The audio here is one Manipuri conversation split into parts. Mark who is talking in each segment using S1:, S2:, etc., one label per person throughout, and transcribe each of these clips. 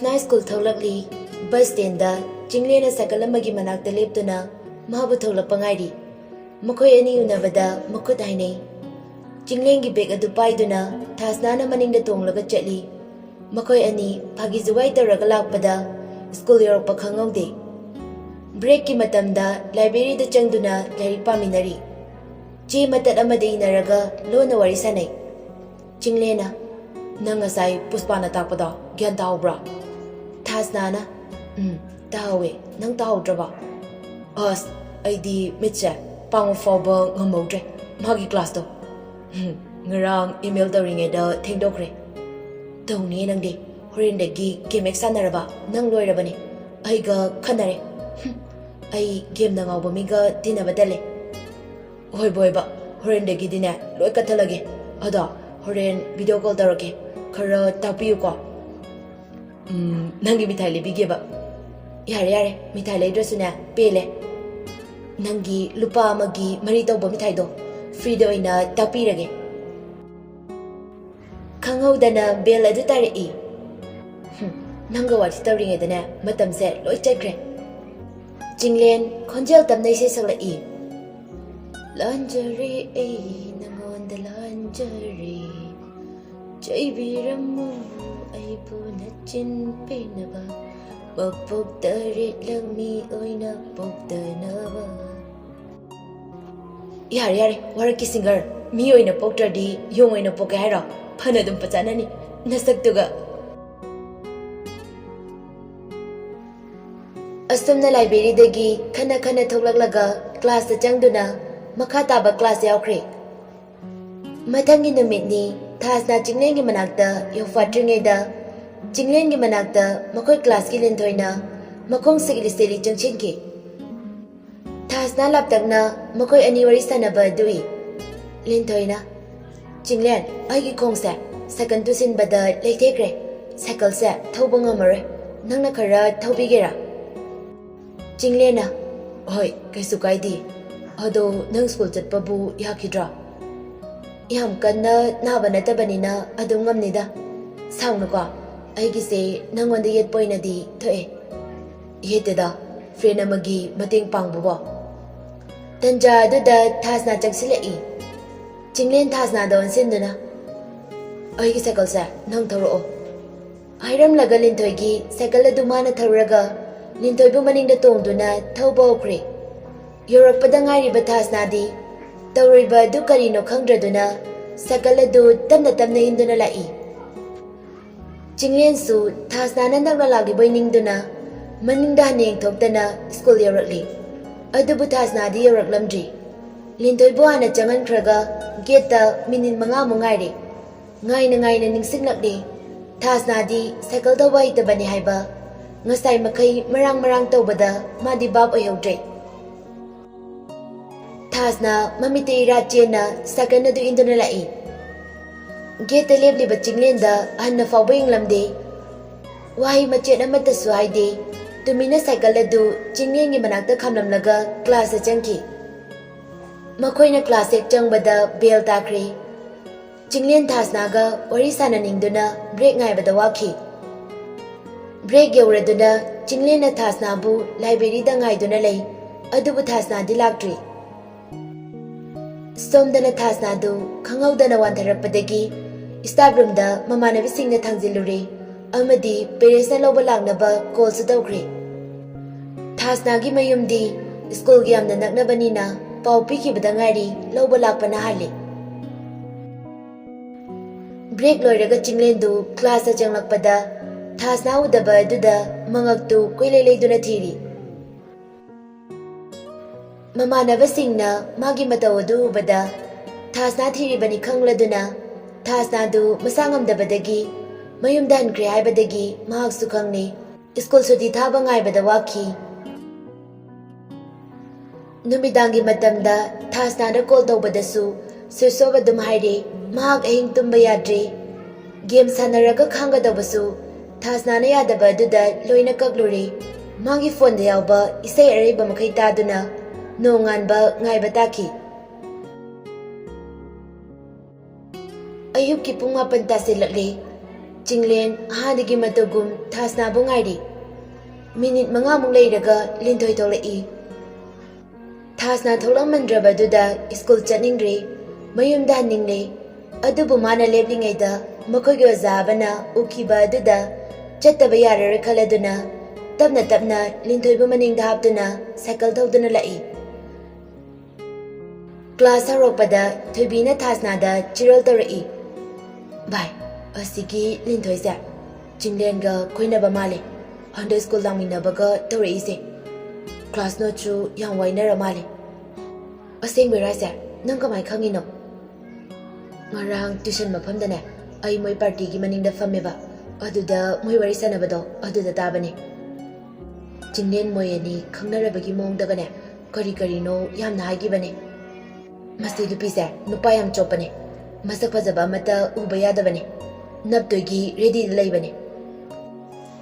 S1: Thasna school tholakli bus stand da Jinglena sakal amagi manakta leptuna mahabu tholakpa ngairi. Makhoi ani unabada makhut hainai. Jinglengi bag adu paiduna Thasna na maningda tonglaga chatli. Makhoi ani phagi juwai tawraga lakpada school yorokpa khangaude. Break ki matamda library da changduna lairik paminari. Che matat amada inaraga lona wari sanai. Jinglena nang ngasai Puspana takpada gyan tahobra. Thasna na tahawe nang tahodraba. As aidi mitse pango foba ngamodre magi class to. Ngarang email tawringeda thengdokre. Tawni nangde horindagi game sanaraba nang loirabani. Aiga khanare. Ai game na ngawba miga dinabadale. Hoi boyba horindagi dine loi kathalage. Ada horen video call tarake. Khara tapiyu ko. Nangi mithai lebige ba. Yare mithai leidrasuna pele. Nangi lupa amagi mari tawba mithai do free do ina tapirage. Khanghaudana bel adu tarei. Nanga wati tawringedana matamse loi chakre. Jinglen khonjel tamnai se saglai. Lanjare nangonda lanjare. Jaibiramu aibu nachin penaba mapok tarit lami oina poktanaba. Yare waraki singer mi oina poktradi yong oina poke haira phanadum pachanani nasaktuga. Astumna library dagi khana thoklaklaga class da changduna makha taba class yaukre. Mathangi numitni Thasna Jinglengi manakta yofatringeda Jinglengi manakta makoi class ki lintoina makong sigilisteli jangchenki. Thasna laptakna makoi aniwari sanaba dui. Lintoina Jinglen aigi kongse second to sin bada leitekre cycle se thauba ngamare nangna khara thaubigera. Jinglena hoi kaisu kaidi ado nang school chatpabu yakidra. Yam kanna naba natabanina adum ngamnida saungna ko aigise nangonda yet poina di thoe yeteda friend amagi mating pangbubo tanja aduda Thasna changsilai. Jinglen Thasna don sinduna aigi cycle sa nang thoro airam laga lintoigi cycle adumana tharaga lintoibu maningda tongduna thauba okre yorakpada ngairiba Thasna di tawriba du karino khangdraduna sakala du tamna induna lai. Jinglen su Thasna na nagla lagi boiningduna maningda haneng thoktana school yorakli. Adubu Thasna di yoraklamdri. Lintoibu ana changan khraga geta minute manga mungaire. Ngaina ningsinglakli. Thasna di cycle da wai tabani haiba. Ngasai makai marang tawbada madi bab oyodre. Thasna mamite irachena sakana du induna lai. Geta lebli ba Jinglen da hanna fawba inglamde. Wahi machet amata su haide. Tumina cycle adu Jinglen gi manakta khamlamlaga class changki. Makoina class ek changbada bell takre. Jinglen Thasna ga wari sananingduna break ngaibada waki. Break yawraduna Jinglen Thasna bu library da ngaiduna lai. Adubu Thasna di laktri. Somdana Thasna du khanghaudana wantharappadagi staff room da mamanabisingna thangzilure amadi parents na lawba laknaba call su tawkre. Thasna gi mayumdi school gi amna naknabanina pau pikibada ngairi lawba lakpana hali. Break loiraga Jinglen du class a changlakpada Thasna udaba aduda mangaktu koileleiduna thiri. Mamanabasingna magi mataw adu ubada Thasna thiribani khangladuna Thasna du masangamdabadagi mayumda hankre haibadagi mahak su khangni school suti thaba ngaibada waki. Numidangi matamda Thasna da call tawbadasu susoba dum haire mahak ahing tumba yadre game sanaraga khangadabasu Thasna na yadaba aduda loina kaglure magi phone da yawba isai araiba makai taduna nonganba ngaiba taki. Ayub ki pung 8 tasilakli Chinglen hadagi matugum thasna bungairi. Minute mangamung leiraga linthoi tholai. Thasna tholang mandraba duda school chatningri mayumda ningre adubu mana leblingaida makogi ozabana ukiba duda chattaba yarare khaladuna tapna linthoi maningda hapduna cycle thawduna lai. Class haropada thoibina thasna da chirol torai. Bye. Asigi linthoi sa Chinglen ga koinaba male. Under school langminabaga torai se. Class no chu yang wainara male. Asing bera sa nang kamai khangino. Ngarang tuition mafamdane ai moi party gi maningda fameba. Aduda moi wari sanabado aduda tabane. Chinglen moi ani khangnarabagi mongdagane kari no yamna hagibane. Masti lupisa nupa yam chopane. Masak fazaba mata uba yadabane. Naptogi ready laibane.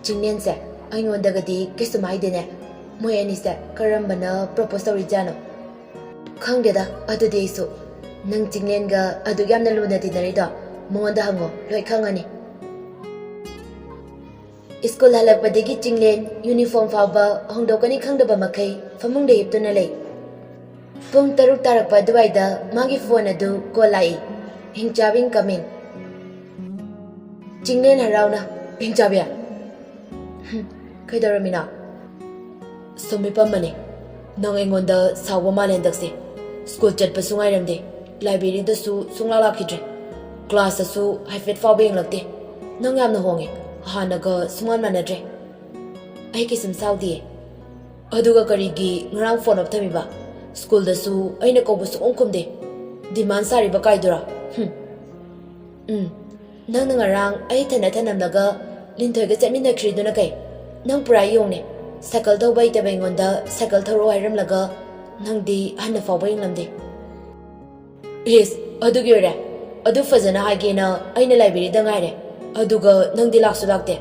S1: Chinglen sa aingondagadi kesumai moi ani sa karambana propose tawrijano. Khangdeda adudi isu nang Chinglen ga adu yamna luna dinarido mongonda hango loi khangani. School halakpadagi Chinglen uniform fawba hongdokani khangdaba makai famungda hiptuna lei. Pung 6 tarakpa duwaida magi phone adu kolai. Hingchabing coming. Chinglen harauna hingchabya. Kaidaramina. Sumipamane. Nang engonda sawa malendaksi. School chatpa sungairamde. Library da su sunglakidre. Class su haifet fawba yenglakte. Nang yamna honge. Hanaga sungan manadre. Ai kisum saudi. Aduga karigi ngarang phone up thamiba. School da su aina kauba su ongkumde. Demand sari ba kaidura. Nang ngarang ai thanamnaga linthoi ga chatminakri duna kai. Nang pura yongne. Cycle thawba itabai ngonda cycle tharo hairamlaga nangdi hanna fawba yenglamde. Yes, adugi ore. Adu fazana haigena aina library da ngaire. Aduga nangdi laksu lakte.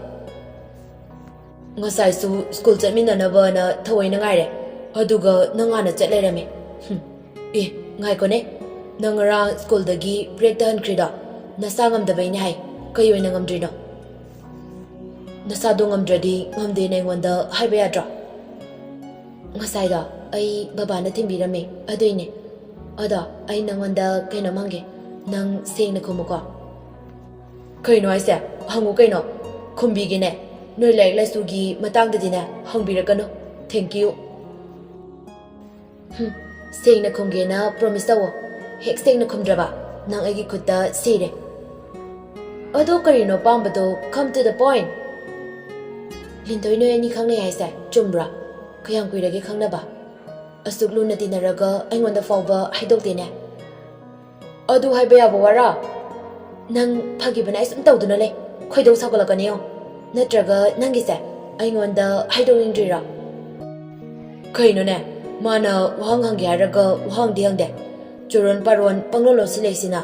S1: Ngasai su school chatminanaba na thawaina ngaire. Aduga nangana chatlairame. Ngai kone. Nangarang school dagi break da hankrida. Nasa ngamdabai ni hai. Kayoy na ngamdrino. Nasa do ngamdradi ngamde na ingwanda haiba yadra. Ngasai da ai baba na thimbirame. Aduine. Ada ai nangwanda kaino mangge. Nang seng na kumuko. Kaino aise hangu kaino. Kumbigine. Noi laik laisugi matang dadina hangbirakano. Thank you. Seng na kumge na promise tawo. Hek seng na kumdraba. Nang agi kutta sire. Ado karino pambado come to the point. Linthoi no ani khangnai haisa chumbra. Kayang kuirage khangnaba. Asuk luna dinaraga aingonda fawba haidokdene. Adu haiba yaba wara. Nang phagibana isum tawduna le. Khoidau sagalakaniyo. Natraga nangise aingonda haidolindrira. Kaino ne. Mana wahang hangge haraga wahang dihangde. Churon paron panglolo sileisina.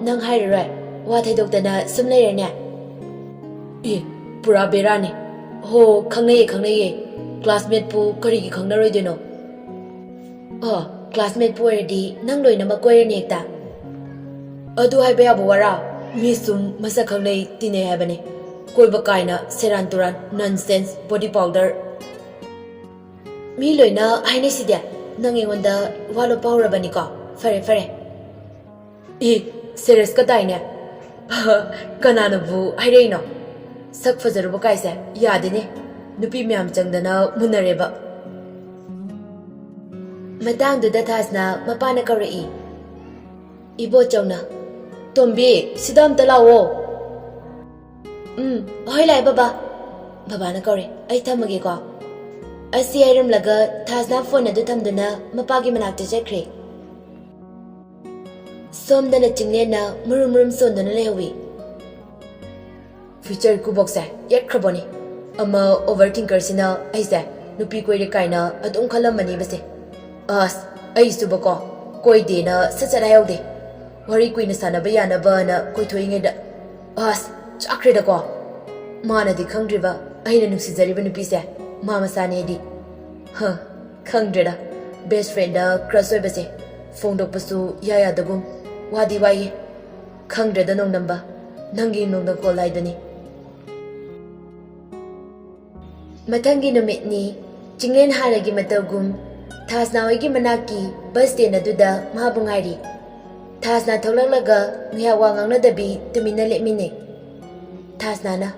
S1: Nang hairare. Wa thaidokdana sum leirane. Pura berani. Ho khangnai. Classmate pu karigi khangnaroi deno. Classmate pu erdi nang loina makoirani ekta. Adu haiba yaba wara. Mi sum masa khangnai tine haibane. Koiba kaina seran turan nonsense body powder. Mi loina haine sidya. Nang ingonda walo pawrabani ko. Fare. Serious ka taine. Kanana bu haireino. Sak fajaruba kaise yadine. Nupi miyam changdana munareba. Matangduda thasna mapana kaurai. Ibo chawna. Tombi sidam talawo. Hoi lai baba. Baba na kaure. Ai thamage ko. Asi hairam laga thasna phone adu thamduna mapagi manakta chakre. Somdana Chinglen na murum sondana lehawi. Future ku boxa yet kraboni. Ama overthinker sina aisa nupi koire kaina adum khalamani base. Ai subako koi de na sachara yaude. Wari kuina sanaba yanaba na koi thoingeda. Chakre da ko. Mana di khangdriba aina nusijariba nupi se mama sane di. Khangdreda best friend da crush oi base. Phone dok pasu yaya dagum wadi wai. Khangdreda nong namba. ꯅꯪꯒꯤ ꯅꯣꯡꯗ ꯀꯣꯜ ꯍꯥꯏꯗꯨꯅꯤ ꯃꯊꯪꯒꯤ ꯅꯨꯃꯤꯠꯅꯤ ꯆꯤꯡꯂꯦꯟ ꯍꯥꯟꯅꯒꯤ ꯃꯇꯧꯒꯨꯝ ꯊꯥꯁꯅꯥ ꯍꯣꯏꯒꯤ ꯃꯅꯥꯛꯀꯤ ꯕꯁ ꯁ꯭ꯇꯦꯟ ꯑꯗꯨꯗ ꯃꯥꯕꯨ ꯉꯥꯏꯔꯤ ꯊꯥꯁꯅꯥ ꯊꯣꯛꯂꯛꯂꯒ ꯉꯥꯏꯍꯥꯛ ꯋꯥ ꯉꯥꯡꯅꯗꯕꯤ ꯇꯨꯃꯤꯟꯅ ꯂꯦꯞꯃꯤꯟꯅꯩ ꯊꯥꯁꯅꯥꯅ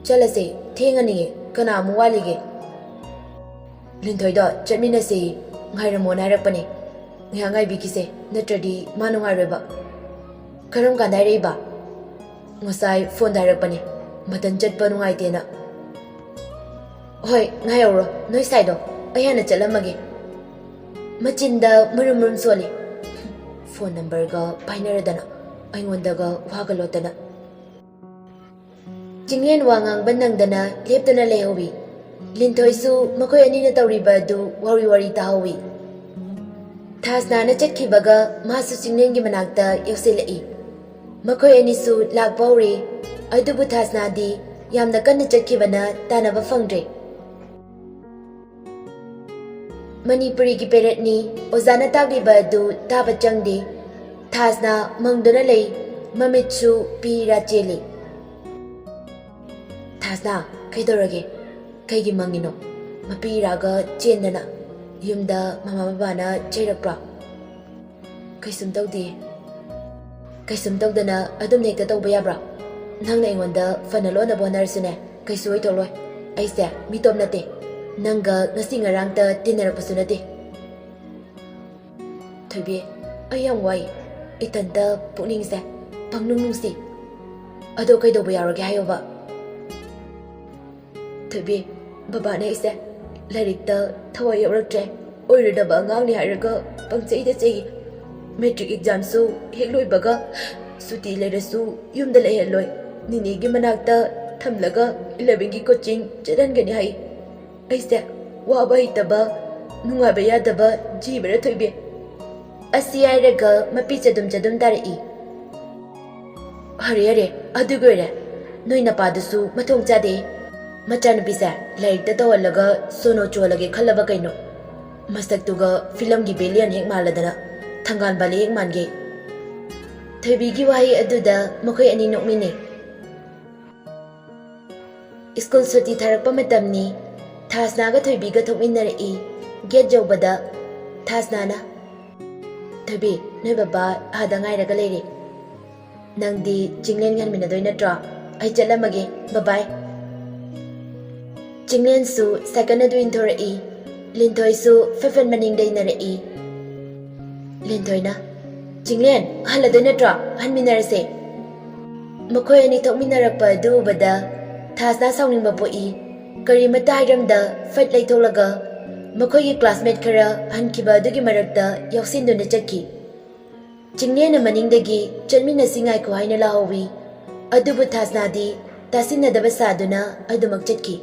S1: ꯆꯠꯂꯁꯦ ꯊꯦꯡꯉꯅꯤꯌꯦ ꯀꯅꯥ ꯑꯃꯨꯛ ꯋꯥꯠꯂꯤꯒꯦ ꯂꯤꯟꯊꯣꯏꯗꯣ ꯆꯠꯃꯤꯟꯅꯁꯦ ꯉꯥꯏꯔꯝꯃꯣꯅ ꯍꯥꯏꯔꯛꯄꯅꯦ ꯉꯥꯏꯍꯥꯛ ꯉꯥꯏꯕꯤꯈꯤꯁꯦ ꯅꯠꯇ꯭ꯔꯗꯤ ꯃꯥ ꯅꯨꯡꯉꯥꯏꯔꯣꯏꯕ ꯀꯔꯝ ꯀꯥꯟꯗ ꯍꯥꯏꯔꯛꯏꯕ ꯉꯁꯥꯏ ꯐꯣꯟꯗ ꯍꯥꯏꯔꯛꯄꯅꯦ ꯃꯊꯟ ꯆꯠꯄ ꯅꯨꯡꯉꯥꯏꯇꯦꯅ ꯍꯣꯏ ꯉꯥꯏꯍꯧꯔꯣ ꯅꯣꯏ ꯁꯥꯏꯗꯣ ꯑꯩ ꯍꯥꯟꯅ ꯆꯠꯂꯝꯃꯒꯦ ꯃꯆꯤꯟꯗ ꯃꯔꯨꯝ ꯃꯔꯨꯝ ꯁꯣꯜꯂꯤ ꯐꯣꯟ ꯅꯝꯕꯔꯒ ꯄꯥꯏꯅꯔꯗꯅ ꯑꯩꯉꯣꯟꯗꯒ ꯋꯥꯒ ꯂꯣꯠꯇꯅ ꯆꯤꯡꯂꯦꯟ ꯋꯥ ꯉꯥꯡꯕ ꯅꯪꯗꯅ ꯂꯦꯞꯇꯨꯅ ꯂꯩꯍꯧꯏ ꯂꯤꯟꯊꯣꯏꯁꯨ ꯃꯈꯣꯏ ꯑꯅꯤꯅ ꯇꯧꯔꯤꯕ ꯑꯗꯨ ꯋꯥꯔꯤ ꯇꯥꯍꯧꯏ ꯊꯥꯁꯅꯥꯅ ꯆꯠꯈꯤꯕꯒ ꯃꯥꯁꯨ ꯆꯤꯡꯂꯦꯟꯒꯤ ꯃꯅꯥꯛꯇ ꯌꯧꯁꯤꯜꯂꯛꯏ ꯃꯈꯣꯏ ꯑꯅꯤꯁꯨ ꯂꯥꯛꯄ ꯍꯧꯔꯦ ꯑꯗꯨꯕꯨ ꯊꯥꯁꯅꯥꯗꯤ ꯌꯥꯝꯅ ꯀꯟꯅ ꯆꯠꯈꯤꯕꯅ ꯇꯥꯟꯅꯕ ꯐꯪꯗ꯭ꯔꯦ ꯃꯅꯤꯄꯨꯔꯤꯒꯤ ꯄꯦꯔꯠꯅꯤ ꯑꯣꯖꯥꯅ ꯇꯥꯛꯂꯤꯕ ꯑꯗꯨ ꯇꯥꯕ ꯆꯪꯗꯦ ꯊꯥꯁꯅꯥ ꯃꯪꯗꯨꯅ ꯂꯩ ꯃꯃꯤꯠꯁꯨ ꯄꯤꯔꯥ ꯆꯦꯜꯂꯤ ꯊꯥꯁꯅꯥ ꯀꯩꯗꯧꯔꯒꯦ ꯀꯩꯒꯤ ꯃꯪꯉꯤꯅꯣ ꯃꯄꯤꯔꯥꯒ ꯆꯦꯟꯗꯅ ꯌꯨꯝꯗ ꯃꯃꯥ ꯕꯕꯥꯅ ꯆꯩꯔꯛꯄ꯭ꯔꯥ ꯀꯩꯁꯨꯝ ꯇꯧꯗꯦ ꯀꯩꯁꯨꯝ ꯇꯧꯗꯅ ꯑꯗꯨꯝ ꯍꯦꯛꯇ ꯇꯧꯕ ꯌꯥꯕ꯭ꯔꯥ ꯅꯪꯅ ꯑꯩꯉꯣꯟꯗ ꯐꯅ ꯂꯣꯟꯅꯕ ꯍꯣꯠꯅꯔꯁꯨꯅꯦ ꯀꯩꯁꯨ ꯑꯣꯏꯊꯣꯛꯂꯣꯏ ꯑꯩꯁꯦ ꯃꯤꯇꯣꯞ ꯅꯠꯇꯦ ꯅꯪꯒ ꯉꯁꯤ ꯉꯔꯥꯡꯇ ꯇꯤꯟꯅꯔꯛꯄꯁꯨ ꯅꯠꯇꯦ ꯊꯣꯏꯕꯤ ꯑꯩ ꯌꯥꯝ ꯋꯥꯏ ꯏꯊꯟꯇ ꯄꯨꯛꯅꯤꯡꯁꯦ ꯄꯪꯅꯨꯡ ꯅꯨꯡꯁꯤ ꯑꯗꯣ ꯀꯩꯗꯧꯕ ꯌꯥꯎꯔꯒꯦ ꯍꯥꯏꯌꯣꯕ ꯊꯣꯏꯕꯤ ꯕꯕꯥꯅ ꯑꯩꯁꯦ ꯂꯥꯏꯔꯤꯛꯇ ꯊꯋꯥꯏ ꯌꯥꯎꯔꯛꯇ꯭ꯔꯦ ꯑꯣꯏꯔꯣꯏꯗꯕ ꯑꯉꯥꯡꯅꯤ ꯍꯥꯏꯔꯒ ꯄꯪꯆꯩꯗ ꯆꯩ ꯃꯦꯇ꯭ꯔꯤꯛ ꯑꯦꯛꯖꯥꯝꯁꯨ ꯍꯦꯛ ꯂꯣꯏꯕꯒ ꯁꯨꯇꯤ ꯂꯩꯔꯁꯨ ꯌꯨꯝꯗ ꯂꯩꯍꯜꯂꯣꯏ ꯅꯤꯅꯦꯒꯤ ꯃꯅꯥꯛꯇ ꯊꯝꯂꯒ 11ꯒꯤ ꯀꯣꯆꯤꯡ ꯆꯠꯍꯟꯒꯅꯤ ꯍꯥꯏ ꯑꯩꯁꯦ ꯋꯥꯕ ꯍꯩꯇꯕ ꯅꯨꯡꯉꯥꯏꯕ ꯌꯥꯗꯕ ꯖꯤꯕꯔ ꯊꯣꯏꯕꯤ ꯑꯁꯤ ꯍꯥꯏꯔꯒ ꯃꯄꯤ ꯆꯗꯨꯝ ꯇꯥꯔꯛꯏ ꯑꯔꯦ ꯑꯗꯨꯒꯤ ꯑꯣꯏꯔꯦ ꯅꯣꯏ ꯅꯄꯥꯗꯨꯁꯨ ꯃꯊꯣꯡ ꯆꯥꯗꯦ ꯃꯆꯥꯅꯨꯄꯤꯁꯦ ꯂꯥꯏꯔꯤꯛꯇ ꯇꯧꯍꯜꯂꯒ ꯁꯣꯅꯣ ꯆꯣꯜꯂꯒꯦ ꯈꯜꯂꯕ ꯀꯩꯅꯣ ꯃꯁꯛꯇꯨꯒ ꯐꯤꯂꯝꯒꯤ ꯕꯦꯂꯤꯌꯟ ꯍꯦꯛ ꯃꯥꯜꯂꯗꯅ ꯊꯪꯒꯥꯜ ꯕꯥꯂꯤ ꯍꯦꯛ ꯃꯥꯟꯒꯦ ꯊꯣꯏꯕꯤꯒꯤ ꯋꯥꯍꯩ ꯑꯗꯨꯗ ꯃꯈꯣꯏ ꯑꯅꯤ ꯅꯣꯛꯃꯤꯟꯅꯩ ꯁ꯭ꯀꯨꯜ ꯁꯨꯇꯤ ꯊꯥꯔꯛꯄ ꯃꯇꯝꯅꯤ ꯊꯥꯁꯅꯥꯒ ꯊꯣꯏꯕꯤꯒ ꯊꯣꯛꯃꯤꯟꯅꯔꯛꯏ ꯒꯦꯠ ꯌꯧꯕꯗ ꯊꯥꯁꯅꯥꯅ ꯊꯣꯏꯕꯤ ꯅꯣꯏ ꯕꯕꯥ ꯑꯥꯗ ꯉꯥꯏꯔꯒ ꯂꯩꯔꯦ ꯅꯪꯗꯤ ꯆꯤꯡꯂꯦꯟ ꯍꯟꯃꯤꯟꯅꯗꯣꯏ ꯅꯠꯇ꯭ꯔꯣ ꯑꯩ ꯆꯠꯂꯝꯃꯒꯦ ꯕꯕꯥꯏ ꯆꯤꯡꯂꯦꯟꯁꯨ ꯁꯥꯏꯀꯜ ꯑꯗꯨ ꯏꯟꯊꯣꯔꯛꯏ ꯂꯤꯟꯊꯣꯏꯁꯨ ꯐꯦꯐꯟ ꯃꯅꯤꯡꯗ ꯏꯟꯅꯔꯛꯏ ꯂꯤꯟꯊꯣꯏꯅ ꯆꯤꯡꯂꯦꯟ ꯍꯜꯂꯗꯣꯏ ꯅꯠꯇ꯭ꯔꯣ ꯍꯟꯃꯤꯟꯅꯔꯁꯦ ꯃꯈꯣꯏ ꯑꯅꯤ ꯊꯣꯛꯃꯤꯟꯅꯔꯛꯄ ꯑꯗꯨ ꯎꯕꯗ ꯊꯥꯁꯅꯥ ꯁꯥꯎꯅꯤꯡꯕ ꯄꯣꯛꯏ ꯀꯔꯤꯃꯠꯇ ꯍꯥꯏꯔꯝꯗ ꯐꯠ ꯂꯩꯊꯣꯛꯂꯒ ꯃꯈꯣꯏꯒꯤ ꯀ꯭ꯂꯥꯁꯃꯦꯠ ꯈꯔ ꯍꯟꯈꯤꯕ ꯑꯗꯨꯒꯤ ꯃꯔꯛꯇ ꯌꯥꯎꯁꯤꯟꯗꯨꯅ ꯆꯠꯈꯤ ꯆꯤꯡꯂꯦꯟꯅ ꯃꯅꯤꯡꯗꯒꯤ ꯆꯠꯃꯤꯟꯅꯁꯤ ꯉꯥꯏꯈꯣ ꯍꯥꯏꯅ ꯂꯥꯎꯍꯧꯏ ꯑꯗꯨꯕꯨ ꯊꯥꯁꯅꯥꯗꯤ ꯇꯥꯁꯤꯟꯅꯗꯕ ꯁꯥꯗꯨꯅ ꯑꯗꯨꯃꯛ ꯆꯠꯈꯤ